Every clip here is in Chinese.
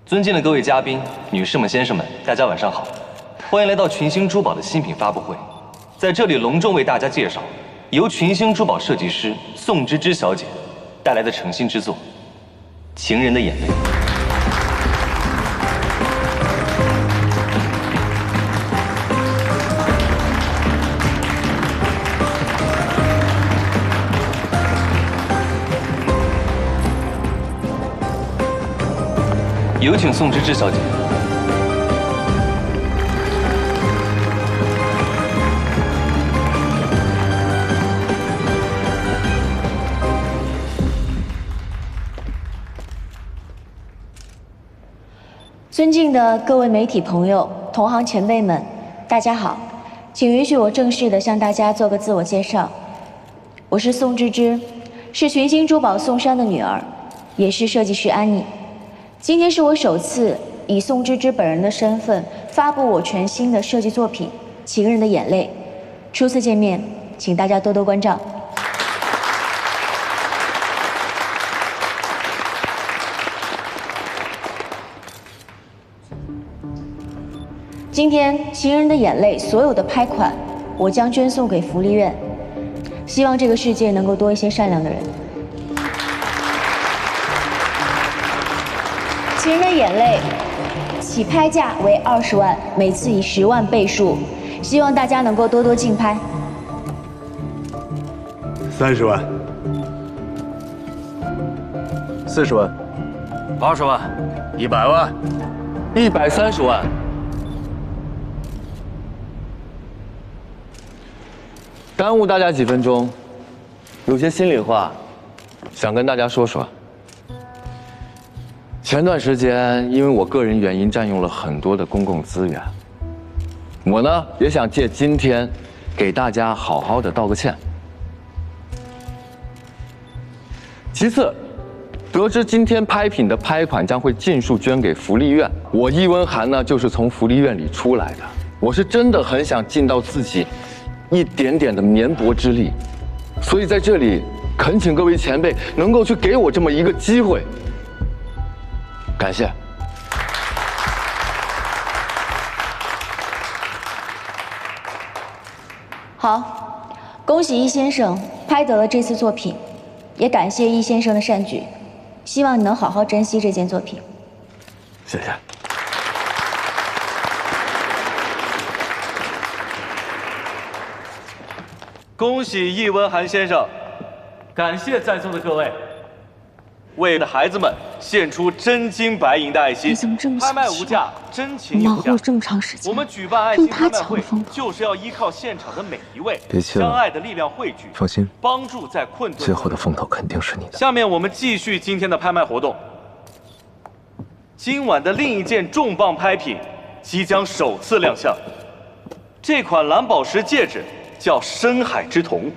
尊敬的各位嘉宾、女士们、先生们，大家晚上好，欢迎来到群星珠宝的新品发布会。在这里隆重为大家介绍由群星珠宝设计师宋芝芝小姐带来的诚心之作《情人的眼泪》。有请宋芝芝小姐。尊敬的各位媒体朋友、同行前辈们，大家好，请允许我正式的向大家做个自我介绍。我是宋芝芝，是群星珠宝宋珊的女儿，也是设计师安妮。今天是我首次以宋芝芝本人的身份发布我全新的设计作品《情人的眼泪》。初次见面，请大家多多关照。今天《情人的眼泪》所有的拍款，我将捐送给福利院，希望这个世界能够多一些善良的人。《情人的眼泪》起拍价为20万，每次以10万倍数，希望大家能够多多竞拍。30万，40万，80万，100万，130万。耽误大家几分钟，有些心里话想跟大家说说。前段时间，因为我个人原因占用了很多的公共资源，我呢也想借今天给大家好好的道个歉。其次，得知今天拍品的拍款将会尽数捐给福利院，我易文涵呢就是从福利院里出来的，我是真的很想尽到自己一点点的绵薄之力，所以在这里恳请各位前辈能够去给我这么一个机会。感谢。好，恭喜易先生拍得了这次作品，也感谢易先生的善举，希望你能好好珍惜这件作品。谢谢。恭喜易文涵先生，感谢在座的各位。为的孩子们献出真金白银的爱心，拍卖无价，真情有价。这么长时间，我们举办爱心拍卖会，就是要依靠现场的每一位相爱的力量汇聚，放心，帮助在困顿。最后的风头肯定是你的。下面我们继续今天的拍卖活动。今晚的另一件重磅拍品即将首次亮相，这款蓝宝石戒指叫深海之瞳。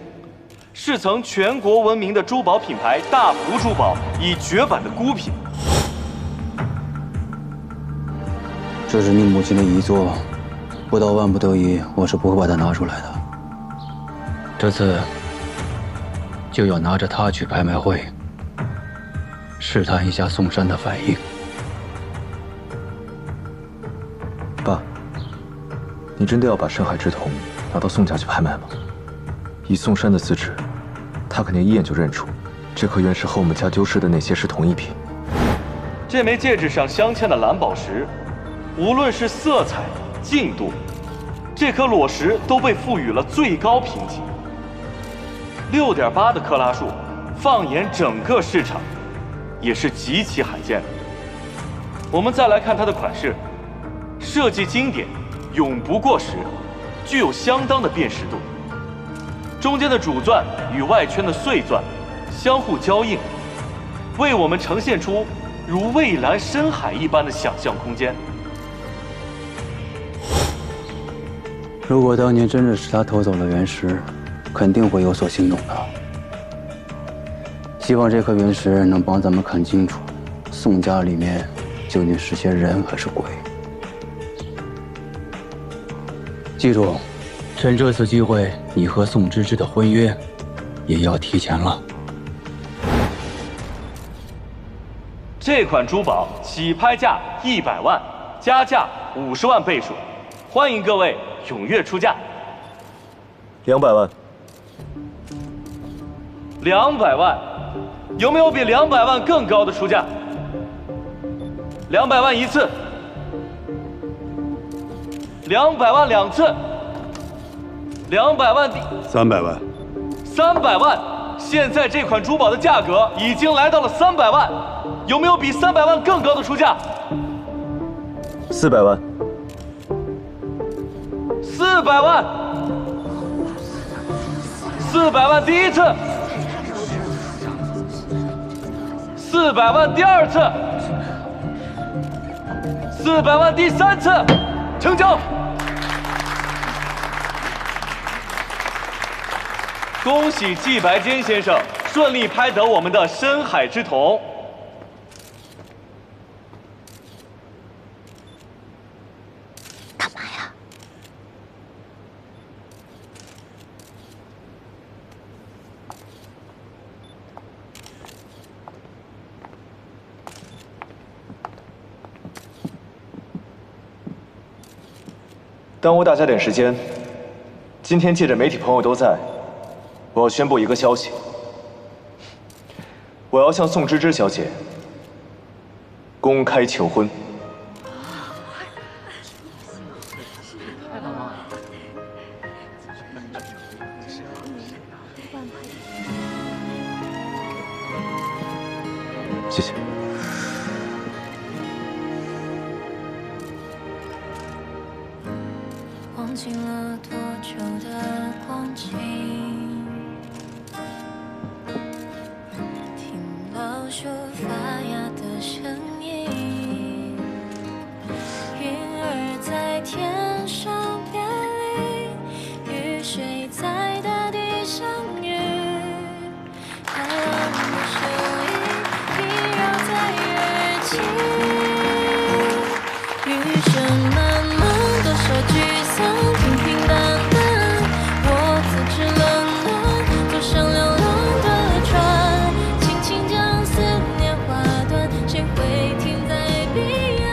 是曾全国闻名的珠宝品牌大福珠宝已绝版的孤品。这是你母亲的遗作，不到万不得已，我是不会把它拿出来的。这次就要拿着它去拍卖会，试探一下宋珊的反应。爸，你真的要把深海之瞳拿到宋家去拍卖吗？以宋珊的资质，他肯定一眼就认出，这颗原石和我们家丢失的那些是同一品。这枚戒指上镶嵌的蓝宝石，无论是色彩、净度，这颗裸石都被赋予了最高评级，6.8的克拉数，放眼整个市场，也是极其罕见的。我们再来看它的款式，设计经典，永不过时，具有相当的辨识度。中间的主钻与外圈的碎钻相互交映，为我们呈现出如蔚蓝深海一般的想象空间。如果当年真的是他偷走了原石，肯定会有所行动的。希望这颗原石能帮咱们看清楚，宋家里面究竟是些人还是鬼。记住，趁这次机会，你和宋芝芝的婚约也要提前了。这款珠宝起拍价100万，加价50万倍数，欢迎各位踊跃出价。200万。200万，有没有比200万更高的出价？200万一次，200万2次，200万300万。300万。现在这款珠宝的价格已经来到了300万，有没有比300万更高的出价？400万。400万。400万第一次，400万第二次，400万第三次，成交。恭喜季白坚先生顺利拍得我们的深海之瞳。干嘛呀？耽误大家点时间，今天借着媒体朋友都在，我要宣布一个消息。我要向宋芝芝小姐公开求婚。谢谢。忘记了多久的光景，听老树发芽的声音，云儿在天上变离，雨水在大地相遇，海浪的声音萦绕在耳际，余生漫漫多少聚散。平平淡淡，我自知冷暖，坐上流浪的船，轻轻将思念划断，谁会停在彼岸？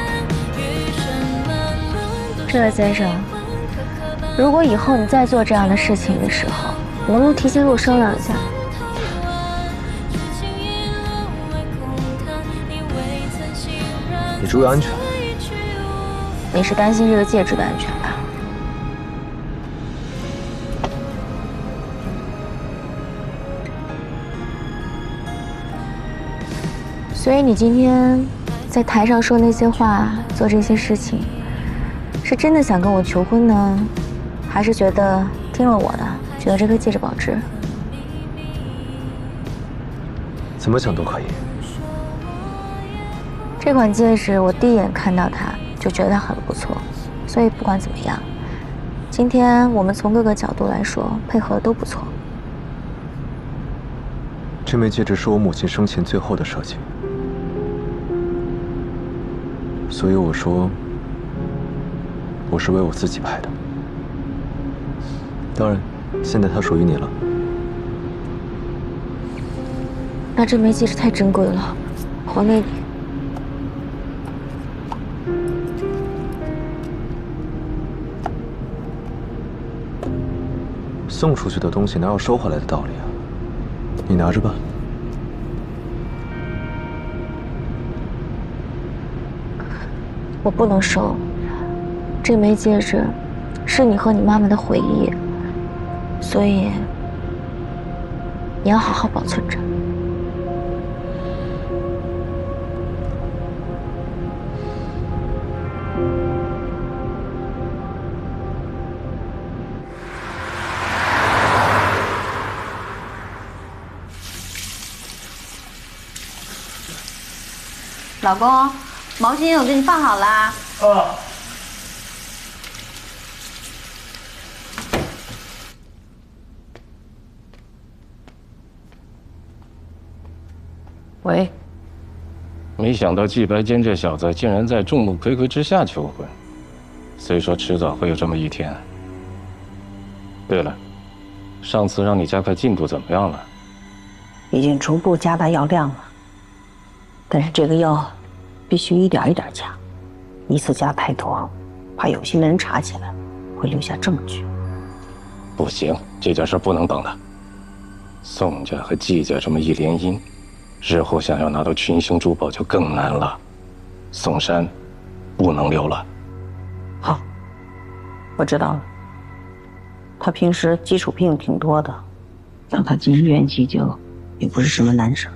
余生漫漫。这位先生，如果以后你再做这样的事情的时候，能不能提前跟我商量一下？你注意安全。你是担心这个戒指的安全吧？所以你今天在台上说那些话，做这些事情，是真的想跟我求婚呢，还是觉得听了我的，觉得这颗戒指保值？怎么想都可以。这款戒指我第一眼看到它就觉得它很不错，所以不管怎么样，今天我们从各个角度来说配合的都不错。这枚戒指是我母亲生前最后的设计，所以我说我是为我自己拍的。当然，现在它属于你了。那这枚戒指太珍贵了，还给你。送出去的东西哪有收回来的道理啊？你拿着吧。我不能收，这枚戒指是你和你妈妈的回忆，所以你要好好保存着。老公，毛巾我给你放好啦。喂，没想到季白坚这小子竟然在众目睽睽之下求婚，虽说迟早会有这么一天。对了，上次让你加快进度怎么样了？已经逐步加大药量了。但是这个药必须一点一点加，一次加太多，怕有心人查起来，会留下证据。不行，这件事不能等了。宋家和季家这么一联姻，日后想要拿到群星珠宝就更难了。宋山不能留了。好，我知道了。他平时基础病挺多的，让他进医院急救也不是什么难事。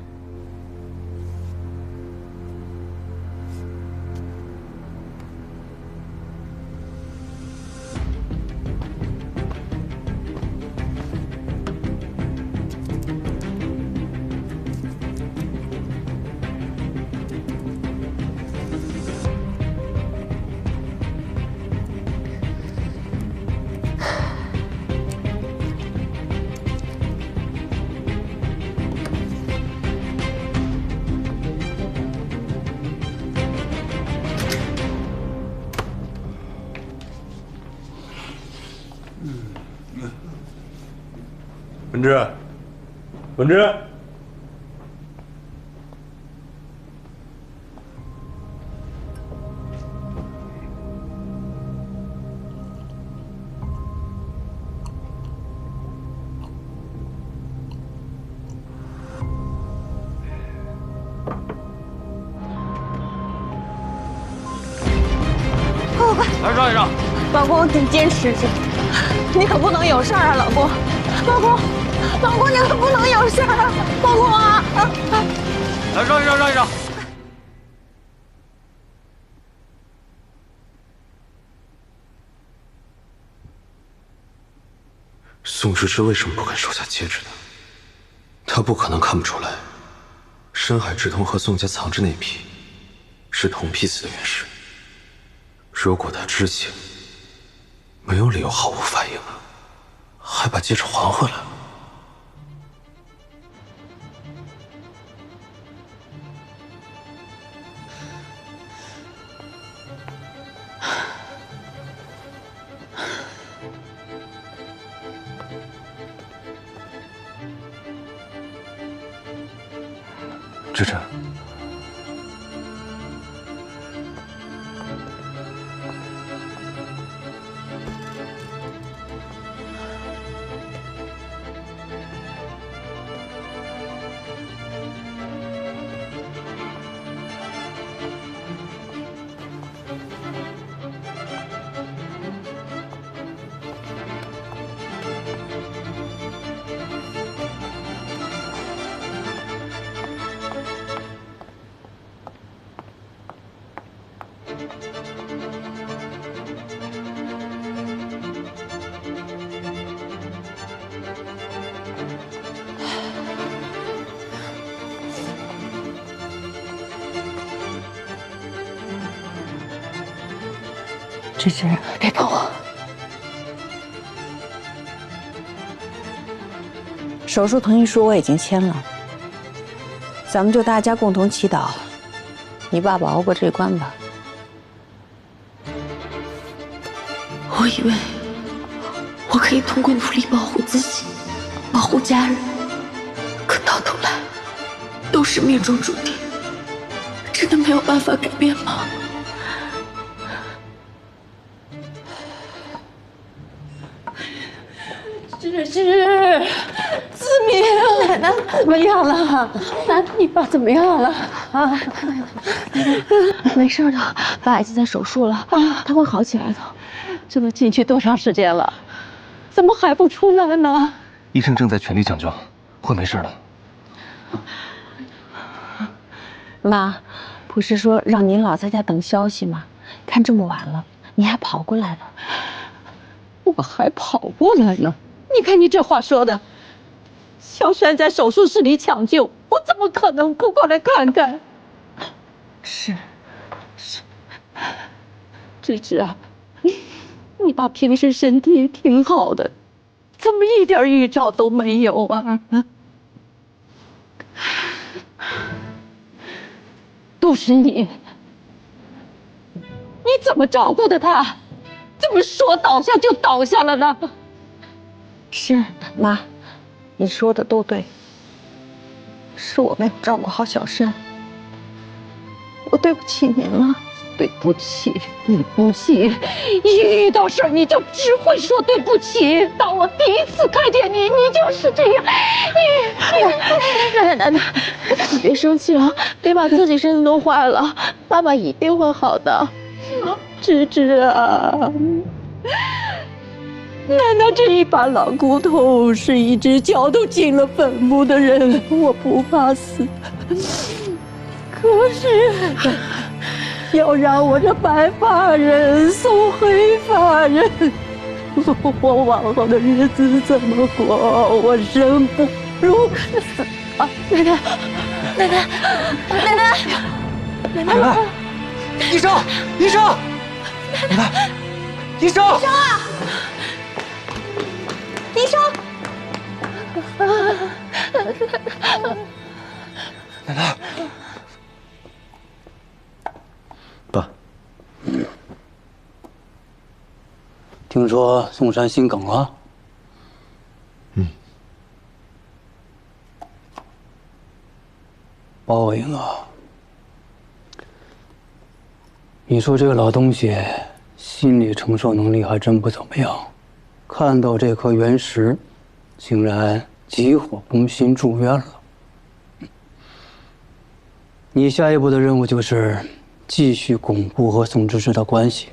文芝，文芝，来让一让。老公，你坚持着，你可不能有事儿啊，老公。老公，老公，你可不能有事儿啊，老公啊！来让一让，让一让。宋芝芝为什么不肯收下戒指呢？她不可能看不出来，深海之瞳和宋家藏着那批是同批次的原石。如果她知情，没有理由毫无反应啊，还把戒指还回来。芝芝，芝芝，别碰我。手术同意书我已经签了，咱们就大家共同祈祷，你爸爸熬过这关吧。我以为我可以通过努力保护自己，保护家人，可到头来都是命中注定，真的没有办法改变吗？芝芝，子明，奶奶怎么样了？你爸怎么样了？啊，没事的，爸已经在手术了，他会好起来的。这都进去多长时间了，怎么还不出来呢？医生正在全力抢救，会没事的。妈，不是说让您老在家等消息吗？看这么晚了，你还跑过来了？我还跑过来呢？你看你这话说的，小山在手术室里抢救，我怎么可能不过来看看？是，芝芝啊，你爸平时身体挺好的，怎么一点预兆都没有啊？都是你怎么照顾的他？怎么说倒下就倒下了呢？是妈，你说的都对，是我没有照顾好小山。对不起您了，对不起，对不起！一遇到事儿你就只会说对不起。当我第一次看见你，你就是这样。奶奶，你别生气了，别把自己身子弄坏了。爸爸一定会好的。芝芝啊，奶奶这一把老骨头，是一只脚都进了坟墓的人，我不怕死。可是，要让我这白发人送黑发人，我往后的日子怎么过？我生不如死啊！奶奶，奶奶，奶奶，奶奶，医生，医生，奶奶，医生，医生啊！医生，奶奶。爸，听说宋山心梗了。报应啊！你说这个老东西心理承受能力还真不怎么样，看到这颗原石，竟然急火攻心住院了。你下一步的任务就是继续巩固和宋芝芝的关系，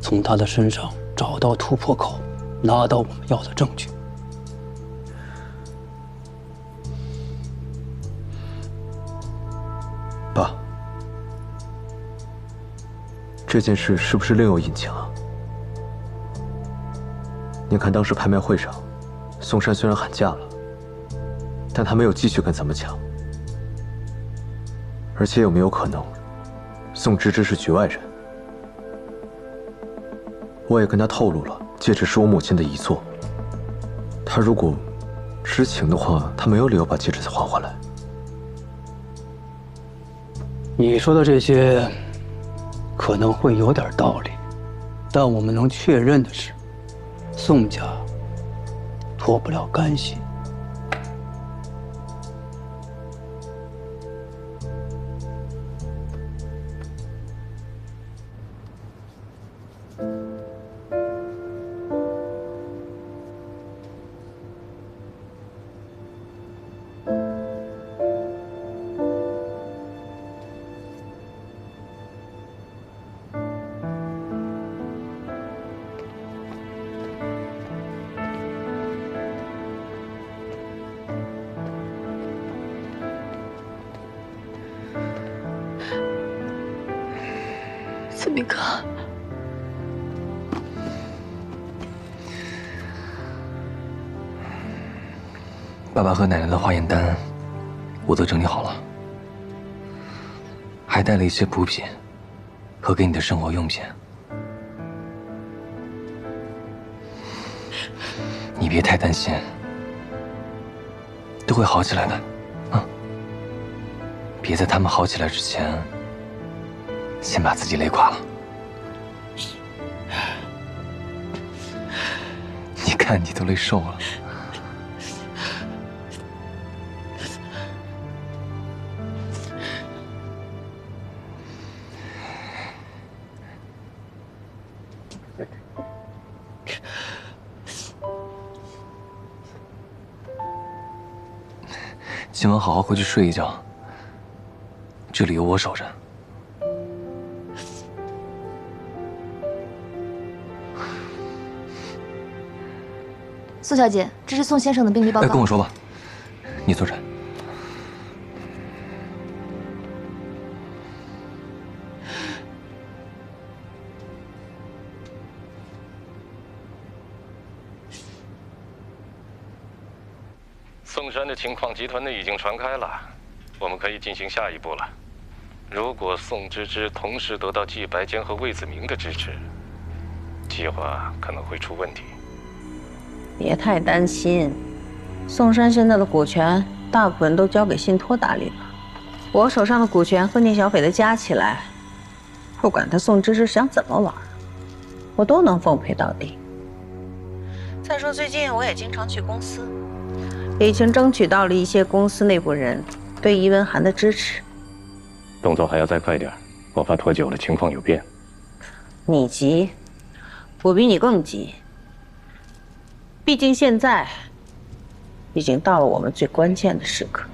从他的身上找到突破口，拿到我们要的证据。爸，这件事是不是另有隐情啊？您看，当时拍卖会上，宋山虽然喊价了，但他没有继续跟咱们抢。而且有没有可能，宋芝芝是局外人？我也跟他透露了，戒指是我母亲的遗作。他如果知情的话，他没有理由把戒指再还回来。你说的这些可能会有点道理，但我们能确认的是，宋家脱不了干系。子明哥，爸爸和奶奶的化验单，我都整理好了，还带了一些补品和给你的生活用品。你别太担心，都会好起来的，啊！别在他们好起来之前，先把自己累垮了。你看，你都累瘦了。今晚好好回去睡一觉，这里有我守着。宋小姐，这是宋先生的病历报告。跟我说吧，你坐着。宋山的情况，集团内已经传开了，我们可以进行下一步了。如果宋芝芝同时得到季白坚和魏子明的支持，计划可能会出问题。别太担心，宋山现在的股权大部分都交给信托打理了。我手上的股权和聂小斐的加起来，不管他宋芝芝想怎么玩，我都能奉陪到底。再说最近我也经常去公司，已经争取到了一些公司内部人对易文涵的支持。动作还要再快点。我怕拖久了情况有变。你急，我比你更急。毕竟现在已经到了我们最关键的时刻。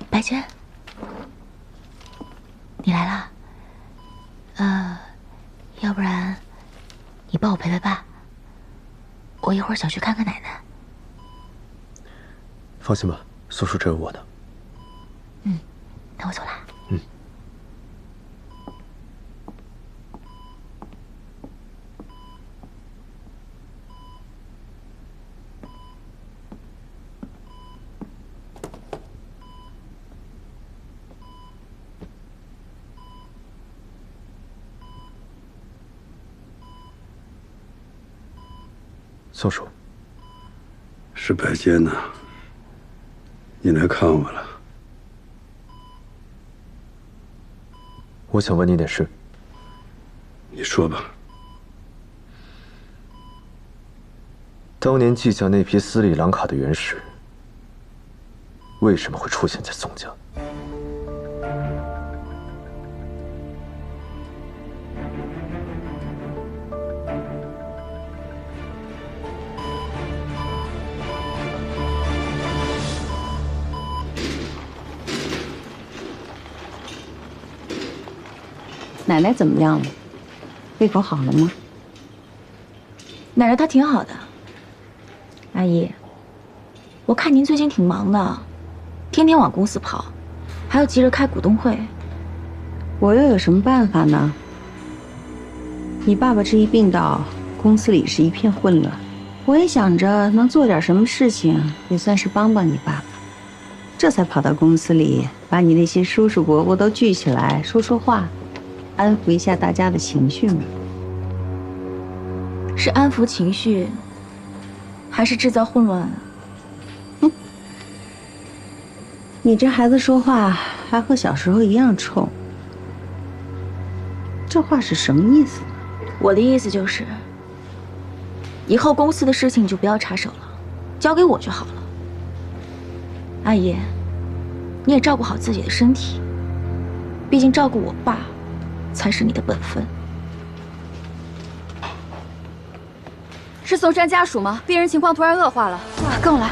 白珍，你来了。要不然你帮我陪陪爸，我一会儿想去看看奶奶。放心吧，苏叔这有我呢。那我走了。宋叔，是白坚呐，你来看我了。我想问你点事。你说吧。当年记下那批斯里兰卡的原石，为什么会出现在宋家？奶奶怎么样了？胃口好了吗？奶奶她挺好的。阿姨，我看您最近挺忙的，天天往公司跑，还要急着开股东会。我又有什么办法呢？你爸爸这一病倒，公司里是一片混乱。我也想着能做点什么事情，也算是帮帮你爸爸，这才跑到公司里，把你那些叔叔伯伯都聚起来说说话。安抚一下大家的情绪嘛。是安抚情绪，还是制造混乱啊？你这孩子说话还和小时候一样冲，这话是什么意思？我的意思就是，以后公司的事情你就不要插手了，交给我就好了。阿姨，你也照顾好自己的身体，毕竟照顾我爸才是你的本分。是宋山家属吗？病人情况突然恶化了，跟我来。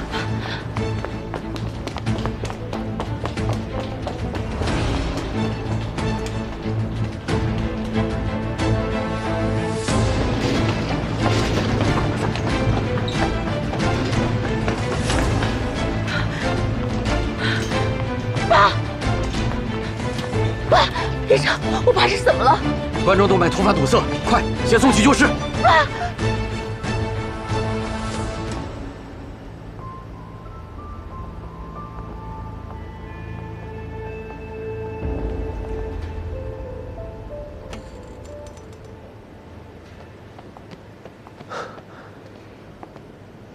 爸，爸，医生，我爸是怎么了？冠状动脉突发堵塞，快，先送去救室。爸。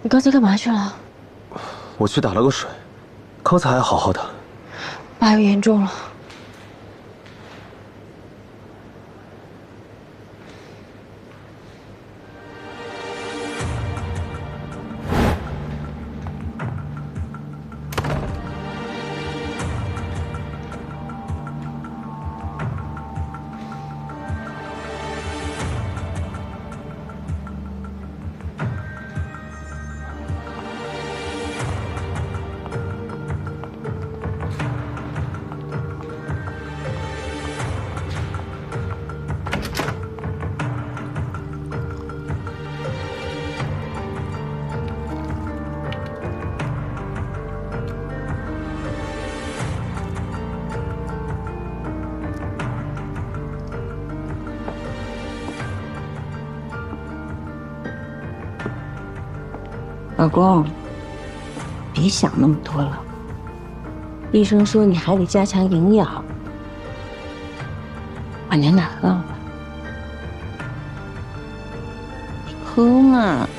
你刚才干嘛去了？我去打了个水，刚才还好好的。爸又严重了。老公，别想那么多了。医生说你还得加强营养，把牛奶喝了。你喝嘛。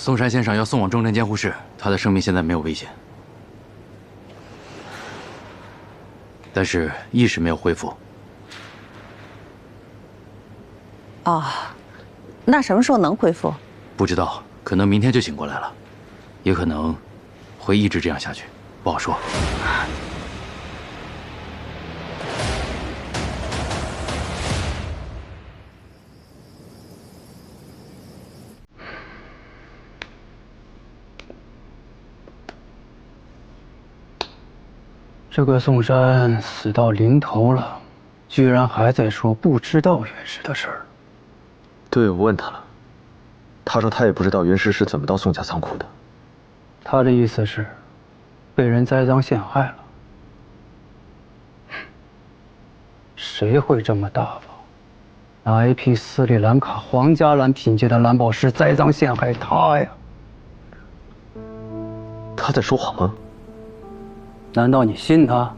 嵩山先生要送往重症监护室，他的生命现在没有危险，但是意识没有恢复。哦，那什么时候能恢复？不知道，可能明天就醒过来了，也可能会一直这样下去，不好说。这个宋山死到临头了，居然还在说不知道袁氏的事儿。对，我问他了，他说他也不知道袁氏是怎么到宋家仓库的。他的意思是，被人栽赃陷害了。谁会这么大方，拿一批斯里兰卡皇家蓝品阶的蓝宝石栽赃陷害他呀？他在说谎吗？难道你信他？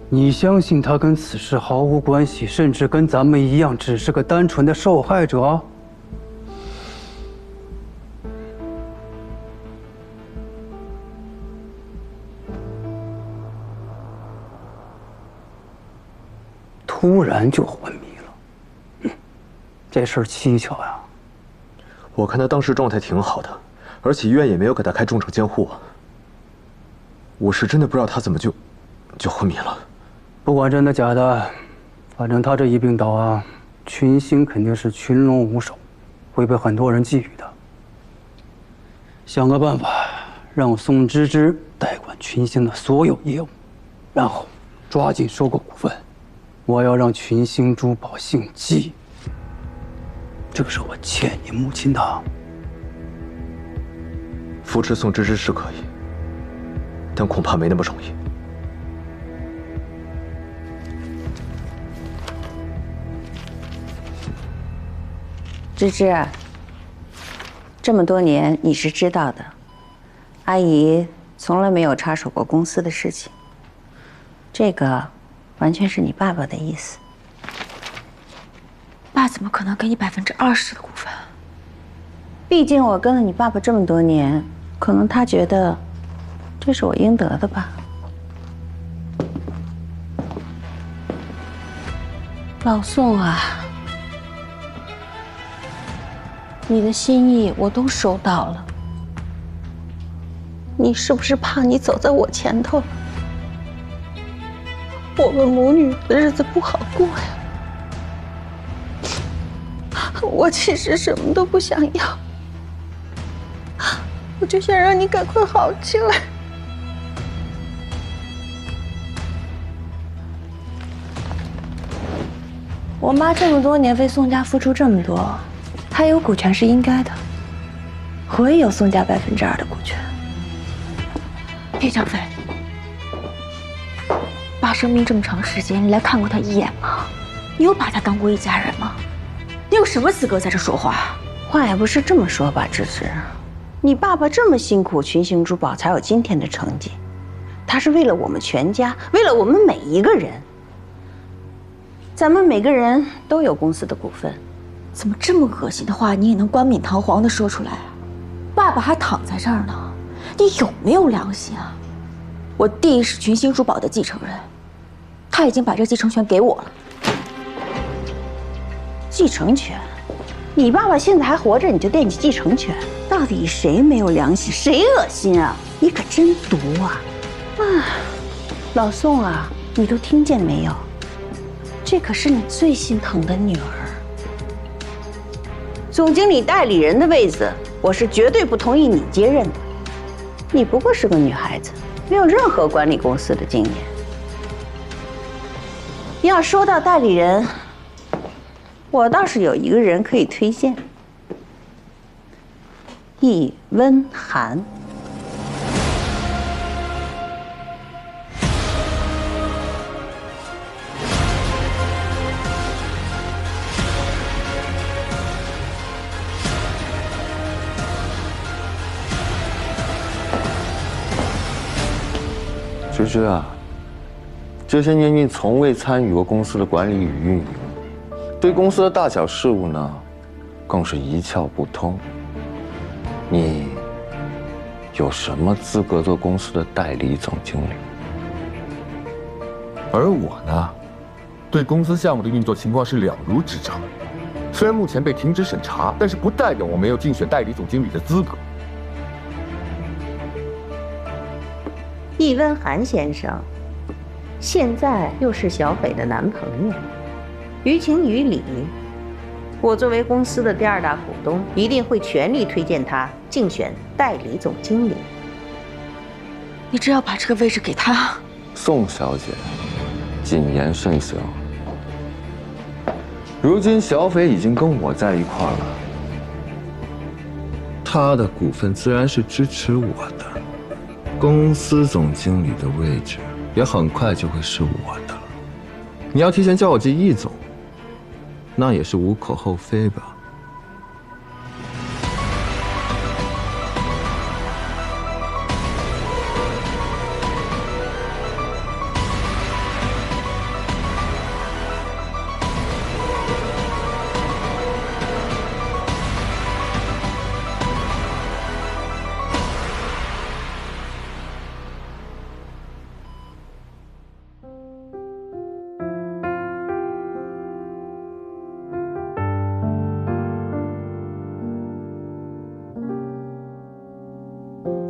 你相信他跟此事毫无关系，甚至跟咱们一样，只是个单纯的受害者？突然就昏迷了，这事儿蹊跷呀！我看他当时状态挺好的，而且医院也没有给他开重症监护啊。我是真的不知道他怎么就昏迷了。不管真的假的，反正他这一病倒啊，群星肯定是群龙无首，会被很多人觊觎的。想个办法，让宋芝芝代管群星的所有业务，然后抓紧收购股份。我要让群星珠宝姓季，这是我欠你母亲的。扶持宋芝芝是可以，但恐怕没那么容易。芝芝，这么多年你是知道的，阿姨从来没有插手过公司的事情。这个完全是你爸爸的意思。爸怎么可能给你20%的股份？毕竟我跟了你爸爸这么多年，可能他觉得这是我应得的吧。老宋啊，你的心意我都收到了。你是不是怕你走在我前头了？我们母女的日子不好过呀。我其实什么都不想要，我就想让你赶快好起来。我妈这么多年为宋家付出这么多，她有股权是应该的。我也有宋家2%的股权。叶张飞，爸生病这么长时间，你来看过他一眼吗？你有把他当过一家人吗？你有什么资格在这说话？话也不是这么说吧，芝芝，你爸爸这么辛苦，群星珠宝才有今天的成绩，他是为了我们全家，为了我们每一个人。咱们每个人都有公司的股份，怎么这么恶心的话你也能冠冕堂皇的说出来啊？爸爸还躺在这儿呢，你有没有良心啊？我弟是群星珠宝的继承人，他已经把这继承权给我了。继承权？你爸爸现在还活着，你就惦记继承权？到底谁没有良心，谁恶心啊？你可真毒啊！老宋啊，你都听见没有？这可是你最心疼的女儿。总经理代理人的位子，我是绝对不同意你接任的。你不过是个女孩子，没有任何管理公司的经验。要说到代理人，我倒是有一个人可以推荐，易温涵。芝芝啊，这些年你从未参与过公司的管理与运营，对公司的大小事务呢，更是一窍不通。你有什么资格做公司的代理总经理？而我呢，对公司项目的运作情况是了如指掌。虽然目前被停止审查，但是不代表我没有竞选代理总经理的资格。易温寒先生，现在又是小北的男朋友，于情于理，我作为公司的第2大股东，一定会全力推荐他竞选代理总经理。你只要把这个位置给他。宋小姐，谨言慎行。如今小斐已经跟我在一块儿了，他的股份自然是支持我的，公司总经理的位置也很快就会是我的了。你要提前叫我记易总，那也是无可厚非吧。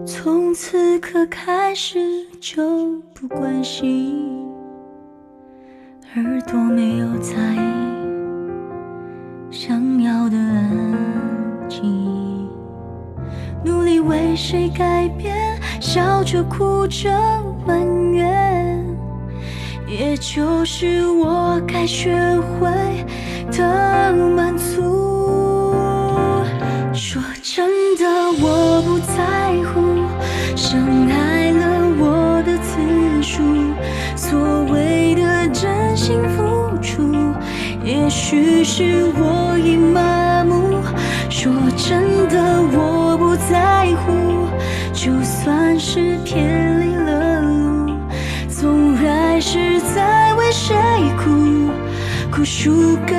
从此刻开始就不关心，耳朵没有在意，想要的安静，努力为谁改变，笑着哭着埋怨，也就是我该学会的满足。说真的，我不在乎伤害了我的次数，所谓的真心付出，也许是我已麻木。说真的，我不在乎，就算是偏离了路，总还是在为谁哭，哭输给